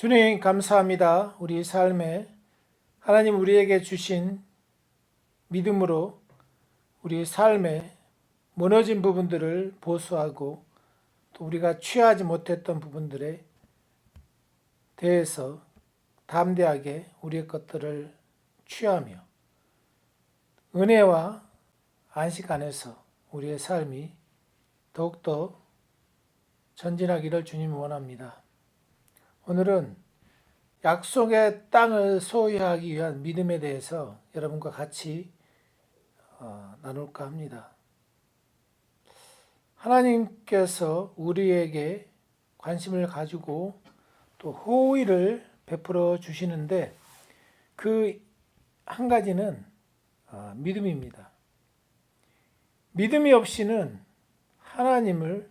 주님 감사합니다. 우리 삶에 하나님 우리에게 주신 믿음으로 우리 삶에 무너진 부분들을 보수하고 또 우리가 취하지 못했던 부분들에 대해서 담대하게 우리의 것들을 취하며 은혜와 안식 안에서 우리의 삶이 더욱더 전진하기를 주님이 원합니다. 오늘은 약속의 땅을 소유하기 위한 믿음에 대해서 여러분과 같이 나눌까 합니다. 하나님께서 우리에게 관심을 가지고 또 호의를 베풀어 주시는데 그 한 가지는 믿음입니다. 믿음이 없이는 하나님을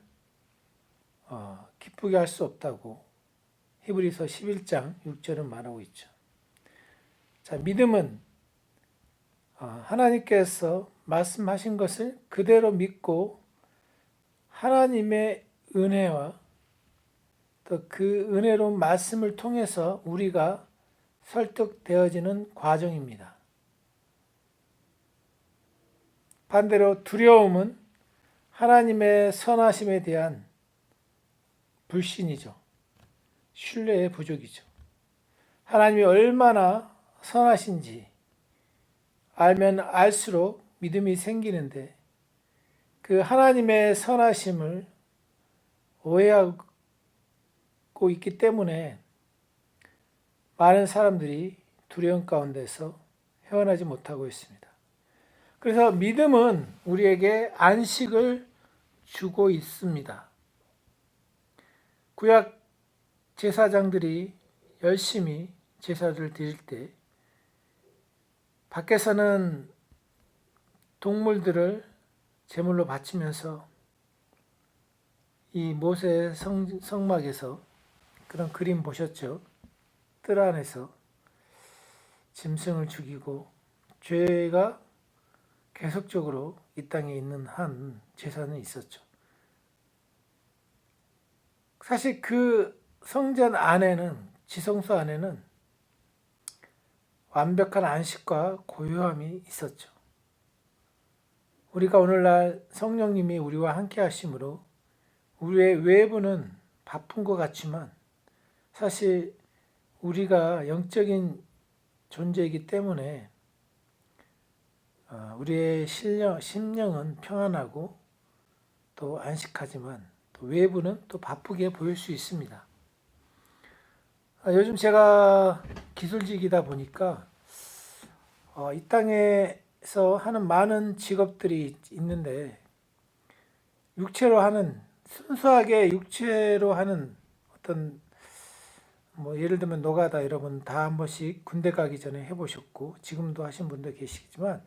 기쁘게 할 수 없다고 히브리서 11장 6절은 말하고 있죠. 자, 믿음은 하나님께서 말씀하신 것을 그대로 믿고 하나님의 은혜와 또 그 은혜로운 말씀을 통해서 우리가 설득되어지는 과정입니다. 반대로 두려움은 하나님의 선하심에 대한 불신이죠. 신뢰의 부족이죠. 하나님이 얼마나 선하신지 알면 알수록 믿음이 생기는데 그 하나님의 선하심을 오해하고 있기 때문에 많은 사람들이 두려움 가운데서 헤어나지 못하고 있습니다. 그래서 믿음은 우리에게 안식을 주고 있습니다. 구약 제사장들이 열심히 제사를 드릴 때 밖에서는 동물들을 제물로 바치면서 이 모세 성막에서 그런 그림 보셨죠? 뜰 안에서 짐승을 죽이고 죄가 계속적으로 이 땅에 있는 한 제사는 있었죠. 사실 그 성전 안에는, 지성소 안에는 완벽한 안식과 고요함이 있었죠. 우리가 오늘날 성령님이 우리와 함께 하심으로 우리의 외부는 바쁜 것 같지만 사실 우리가 영적인 존재이기 때문에 우리의 심령은 평안하고 또 안식하지만 또 외부는 또 바쁘게 보일 수 있습니다. 요즘 제가 기술직이다 보니까 이 땅에서 하는 많은 직업들이 있는데 순수하게 육체로 하는 어떤 예를 들면 노가다 여러분 다 한 번씩 군대 가기 전에 해보셨고 지금도 하신 분도 계시지만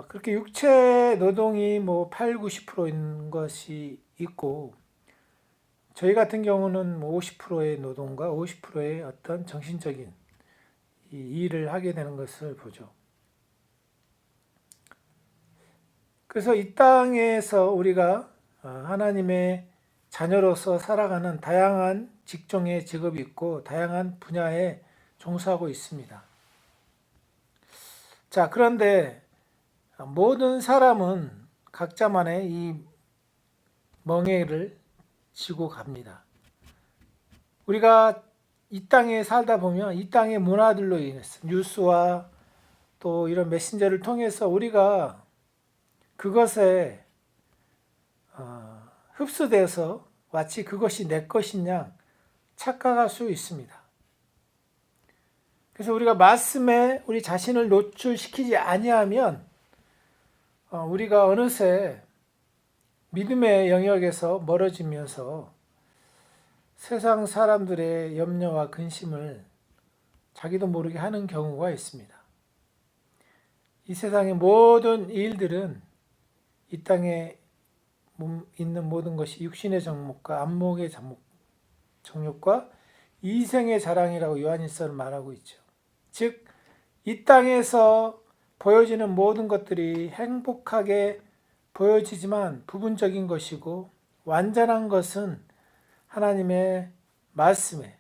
그렇게 육체 노동이 8, 90%인 것이 있고 저희 같은 경우는 50%의 노동과 50%의 어떤 정신적인 이 일을 하게 되는 것을 보죠. 그래서 이 땅에서 우리가 하나님의 자녀로서 살아가는 다양한 직종의 직업이 있고 다양한 분야에 종사하고 있습니다. 자, 그런데 모든 사람은 각자만의 이 멍에를 지고 갑니다. 우리가 이 땅에 살다 보면 이 땅의 문화들로 인해서 뉴스와 또 이런 메신저를 통해서 우리가 그것에 흡수돼서 마치 그것이 내 것인 양 착각할 수 있습니다. 그래서 우리가 말씀에 우리 자신을 노출시키지 아니하면 우리가 어느새 믿음의 영역에서 멀어지면서 세상 사람들의 염려와 근심을 자기도 모르게 하는 경우가 있습니다. 이 세상의 모든 일들은 이 땅에 있는 모든 것이 육신의 정욕과 안목의 정욕과 이생의 자랑이라고 요한일서는 말하고 있죠. 즉, 이 땅에서 보여지는 모든 것들이 행복하게 보여지지만 부분적인 것이고 완전한 것은 하나님의 말씀에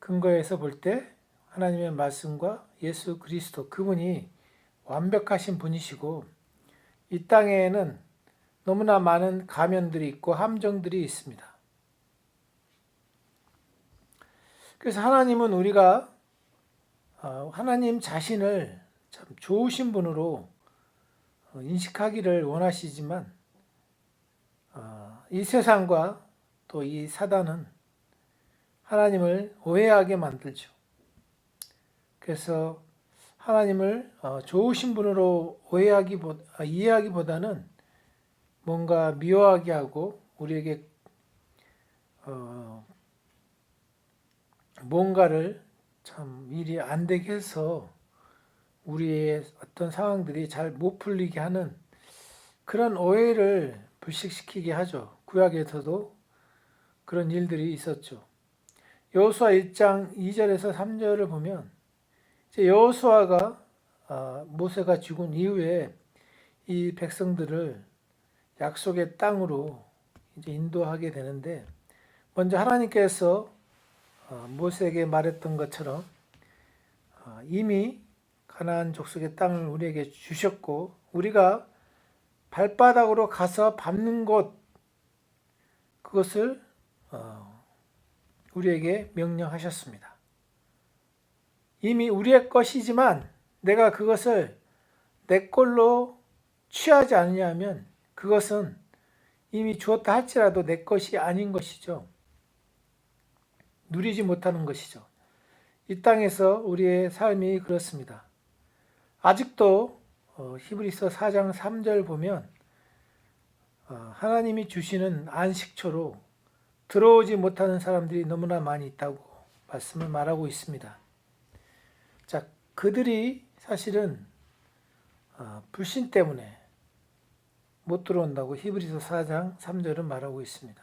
근거에서 볼 때 하나님의 말씀과 예수 그리스도 그분이 완벽하신 분이시고 이 땅에는 너무나 많은 가면들이 있고 함정들이 있습니다. 그래서 하나님은 우리가 하나님 자신을 참 좋으신 분으로 인식하기를 원하시지만 이 세상과 또 이 사단은 하나님을 오해하게 만들죠. 그래서 하나님을 좋으신 분으로 이해하기보다는 뭔가 미워하게 하고 우리에게 뭔가를 참 일이 안 되게 해서 우리의 어떤 상황들이 잘 못 풀리게 하는 그런 오해를 불식시키게 하죠. 구약에서도 그런 일들이 있었죠. 여호수아 1장 2절에서 3절을 보면 이제 여호수아가 모세가 죽은 이후에 이 백성들을 약속의 땅으로 이제 인도하게 되는데 먼저 하나님께서 모세에게 말했던 것처럼 이미 가나안 족속의 땅을 우리에게 주셨고 우리가 발바닥으로 가서 밟는 곳 그것을 우리에게 명령하셨습니다. 이미 우리의 것이지만 내가 그것을 내 걸로 취하지 않느냐면 그것은 이미 주었다 할지라도 내 것이 아닌 것이죠. 누리지 못하는 것이죠. 이 땅에서 우리의 삶이 그렇습니다. 아직도 히브리서 4장 3절 보면 하나님이 주시는 안식처로 들어오지 못하는 사람들이 너무나 많이 있다고 말씀을 말하고 있습니다. 자, 그들이 사실은 불신 때문에 못 들어온다고 히브리서 4장 3절은 말하고 있습니다.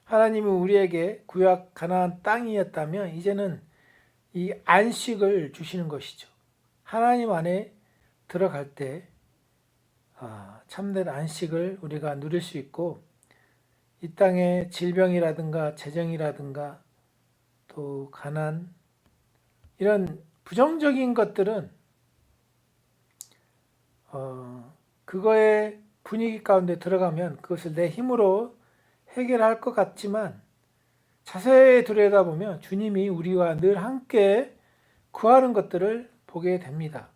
하나님이 우리에게 구약 가나안 땅이었다면 이제는 이 안식을 주시는 것이죠. 하나님 안에 들어갈 때 참된 안식을 우리가 누릴 수 있고 이 땅의 질병이라든가 재정이라든가 또 가난 이런 부정적인 것들은 그거의 분위기 가운데 들어가면 그것을 내 힘으로 해결할 것 같지만 자세히 들여다보면 주님이 우리와 늘 함께 구하는 것들을 보게 됩니다.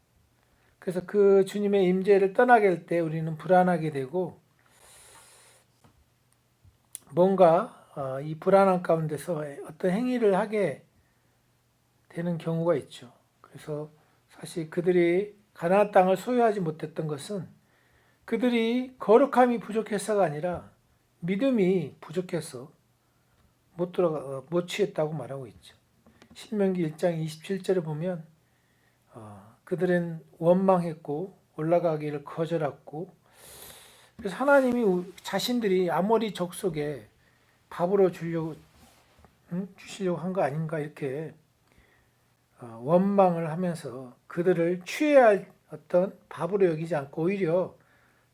그래서 그 주님의 임재를 떠나게 될 때 우리는 불안하게 되고 뭔가 이 불안한 가운데서 어떤 행위를 하게 되는 경우가 있죠. 그래서 사실 그들이 가나안 땅을 소유하지 못했던 것은 그들이 거룩함이 부족해서가 아니라 믿음이 부족해서 못 취했다고 말하고 있죠. 신명기 1장 27절에 보면 그들은 원망했고 올라가기를 거절했고 그래서 하나님이 자신들이 아모리 족속에 밥으로 주시려고 한 거 아닌가 이렇게 원망을 하면서 그들을 취해야 할 어떤 밥으로 여기지 않고 오히려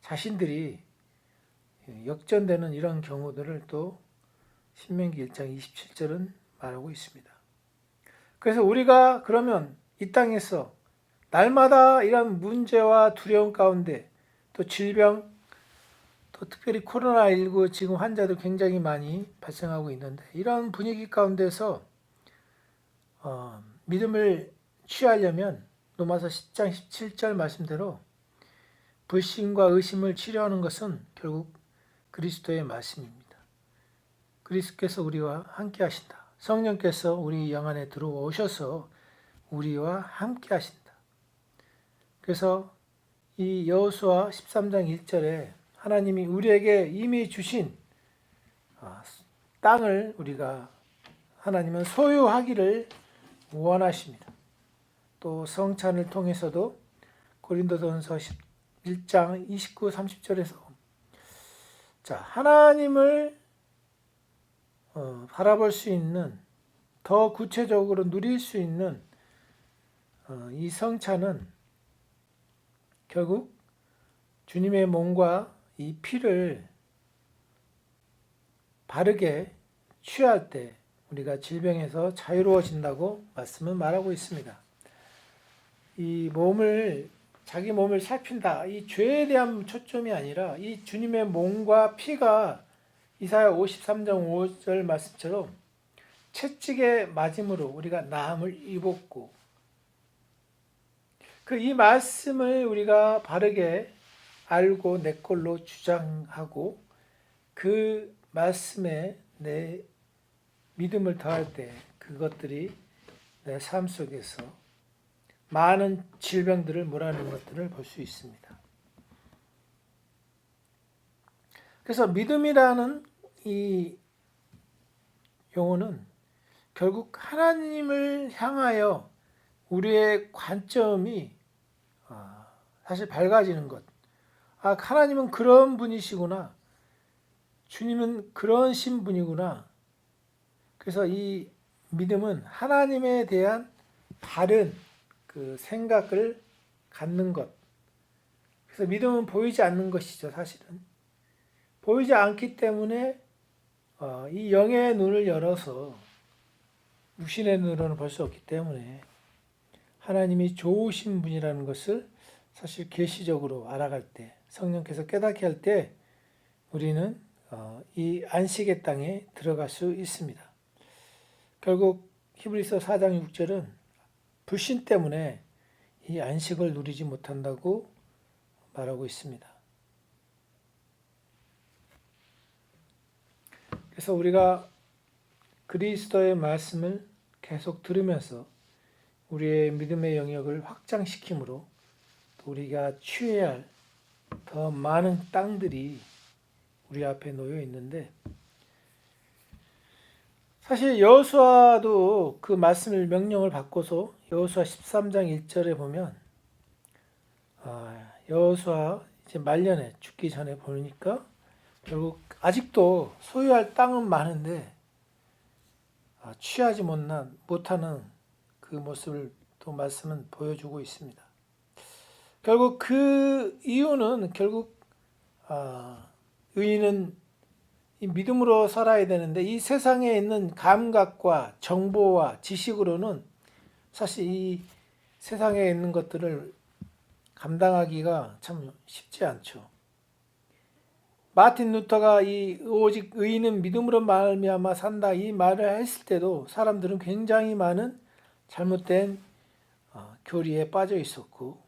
자신들이 역전되는 이런 경우들을 또 신명기 1장 27절은 말하고 있습니다. 그래서 우리가 그러면 이 땅에서 날마다 이런 문제와 두려움 가운데 또 질병 또 특별히 코로나19 지금 환자도 굉장히 많이 발생하고 있는데 이런 분위기 가운데서 믿음을 취하려면 로마서 10장 17절 말씀대로 불신과 의심을 치료하는 것은 결국 그리스도의 말씀입니다. 그리스도께서 우리와 함께 하신다. 성령께서 우리 영 안에 들어오셔서 우리와 함께 하신다. 그래서 이 여호수아 13장 1절에 하나님이 우리에게 이미 주신 땅을 우리가 하나님은 소유하기를 원하십니다. 또 성찬을 통해서도 고린도전서 1장 29, 30절에서 자, 하나님을 바라볼 수 있는 더 구체적으로 누릴 수 있는 이 성찬은 결국 주님의 몸과 이 피를 바르게 취할 때 우리가 질병에서 자유로워진다고 말씀은 말하고 있습니다. 이 몸을 자기 몸을 살핀다. 이 죄에 대한 초점이 아니라 이 주님의 몸과 피가 이사야 53장 5절 말씀처럼 채찍에 맞음으로 우리가 나음을 입었고 이 말씀을 우리가 바르게 알고 내 걸로 주장하고 그 말씀에 내 믿음을 더할 때 그것들이 내 삶 속에서 많은 질병들을 몰아내는 것들을 볼 수 있습니다. 그래서 믿음이라는 이 용어는 결국 하나님을 향하여 우리의 관점이 사실 밝아지는 것. 하나님은 그런 분이시구나. 주님은 그런 신분이구나. 그래서 이 믿음은 하나님에 대한 바른 그 생각을 갖는 것. 그래서 믿음은 보이지 않는 것이죠, 사실은. 보이지 않기 때문에 이 영의 눈을 열어서 육신의 눈으로는 볼 수 없기 때문에 하나님이 좋으신 분이라는 것을 사실 계시적으로 알아갈 때, 성령께서 깨닫게 할 때 우리는 이 안식의 땅에 들어갈 수 있습니다. 결국 히브리서 4장 6절은 불신 때문에 이 안식을 누리지 못한다고 말하고 있습니다. 그래서 우리가 그리스도의 말씀을 계속 들으면서 우리의 믿음의 영역을 확장시키므로 또 우리가 취해야 할 더 많은 땅들이 우리 앞에 놓여 있는데 사실 여호수아도 그 말씀을 명령을 받고서 여호수아 13장 1절에 보면 여호수아 이제 말년에 죽기 전에 보니까 결국 아직도 소유할 땅은 많은데 취하지 못하는 그 모습을 또 말씀은 보여주고 있습니다. 결국 그 이유는 결국 의인은 이 믿음으로 살아야 되는데 이 세상에 있는 감각과 정보와 지식으로는 사실 이 세상에 있는 것들을 감당하기가 참 쉽지 않죠. 마틴 루터가 이 오직 의인은 믿음으로 말미암아 산다 이 말을 했을 때도 사람들은 굉장히 많은 잘못된 교리에 빠져 있었고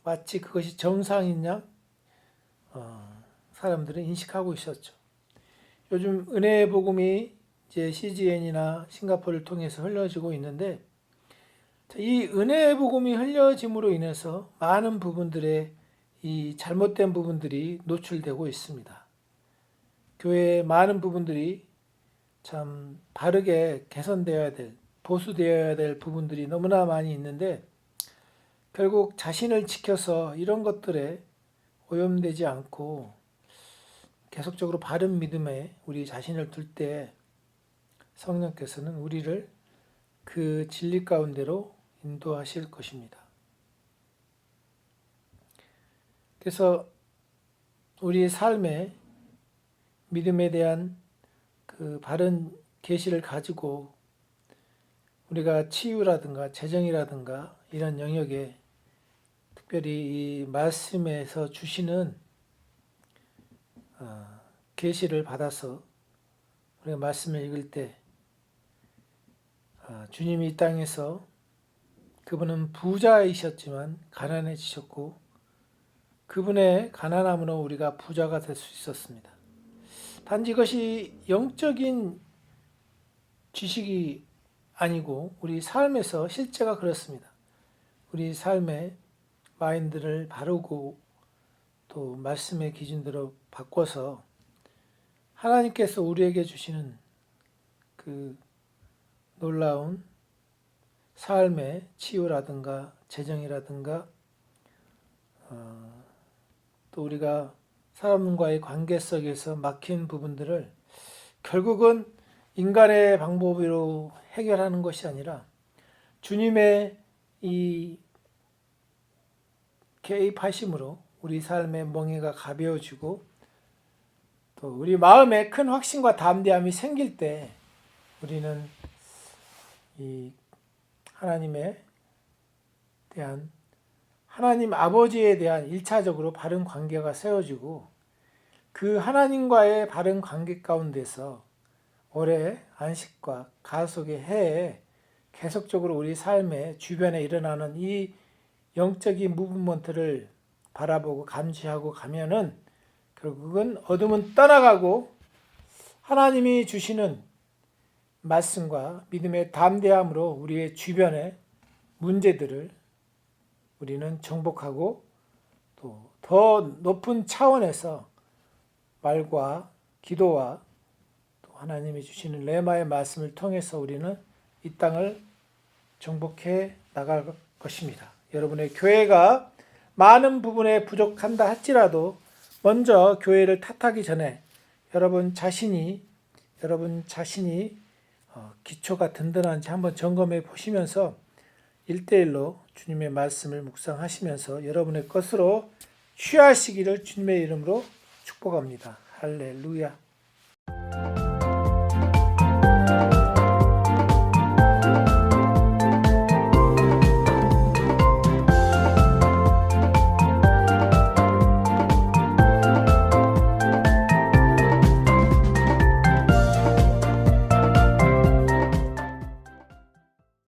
마치 그것이 정상인 양 사람들은 인식하고 있었죠. 요즘 은혜의 복음이 이제 CGN이나 싱가포르를 통해서 흘려지고 있는데 이 은혜의 복음이 흘려짐으로 인해서 많은 부분들의 이 잘못된 부분들이 노출되고 있습니다. 교회의 많은 부분들이 참 바르게 개선되어야 될, 보수되어야 될 부분들이 너무나 많이 있는데 결국 자신을 지켜서 이런 것들에 오염되지 않고 계속적으로 바른 믿음에 우리 자신을 둘 때 성령께서는 우리를 그 진리 가운데로 인도하실 것입니다. 그래서 우리의 삶에 믿음에 대한 그 바른 계시를 가지고 우리가 치유라든가 재정이라든가 이런 영역에 특별히 이 말씀에서 주시는 계시를 받아서 우리가 말씀을 읽을 때 주님이 이 땅에서 그분은 부자이셨지만 가난해지셨고 그분의 가난함으로 우리가 부자가 될 수 있었습니다. 단지 이것이 영적인 지식이 아니고 우리 삶에서 실제가 그렇습니다. 우리 삶의 마인드를 바르고 또 말씀의 기준대로 바꿔서 하나님께서 우리에게 주시는 그 놀라운 삶의 치유라든가 재정이라든가 또 우리가 사람과의 관계 속에서 막힌 부분들을 결국은 인간의 방법으로 해결하는 것이 아니라 주님의 이 개입하심으로 우리 삶의 멍에가 가벼워지고 또 우리 마음에 큰 확신과 담대함이 생길 때 우리는 이 하나님에 대한 하나님 아버지에 대한 1차적으로 바른 관계가 세워지고 그 하나님과의 바른 관계 가운데서 올해 안식과 가속의 해에 계속적으로 우리 삶의 주변에 일어나는 이 영적인 무브먼트를 바라보고 감시하고 가면은 결국은 어둠은 떠나가고 하나님이 주시는 말씀과 믿음의 담대함으로 우리의 주변의 문제들을 우리는 정복하고 또 더 높은 차원에서 말과 기도와 또 하나님이 주시는 레마의 말씀을 통해서 우리는 이 땅을 정복해 나갈 것입니다. 여러분의 교회가 많은 부분에 부족한다 할지라도 먼저 교회를 탓하기 전에 여러분 자신이 기초가 든든한지 한번 점검해 보시면서 1대1로 주님의 말씀을 묵상하시면서 여러분의 것으로 취하시기를 주님의 이름으로 축복합니다. 할렐루야.